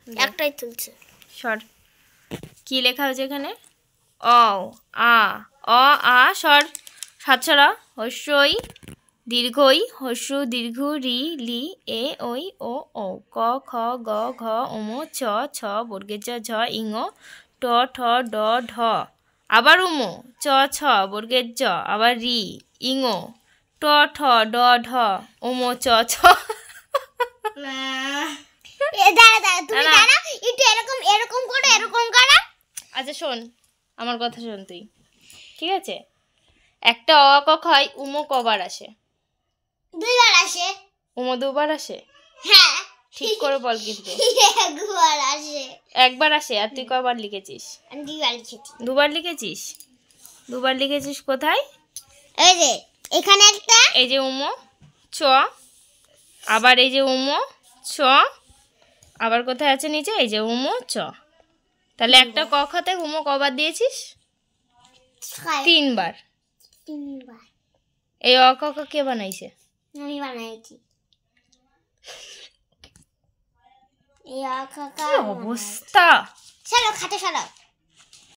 একটাই তুলছে সর কি লেখা হয়েছে এখানে অ আ অ আ সর সাতছড়া হস্যই দীর্ঘই হস্য দীর্ঘ রি লি এ ওই ও ও ক খ গ ঘ উম চ ছ বর্গের জ ঝ ইঙ ট ঠ ড ঢ আবার উম চ ছ বর্গের জ আবার রি ইঙ ট ঠ ড ঢ উম চ ছ আচ্ছা শোন আমার কথা শোন তুই ঠিক আছে একটা অ ক হয় উমো কবার আসে দুইবার আসে উমো দুবার আসে হ্যাঁ ঠিক করে বল কিন্তু একবার আসে একবার আসে আর তুই কবার লিখেছিস আমি দুইবার লিখেছি দুবার লিখেছিস দুবার লিখেছিস কোথায় এই যে এখানে একটা এই যে উমো চ আবার এই যে উমো চ আবার কোথায় আছে নিচে এই যে উমো চ তাহলে একটা ক খাতে উমো কবার দিয়েছিস তিনবার এই অ ক খ কে বানাইছে আমি বানাইছি এই কি অবস্থা চলো খাটে চলো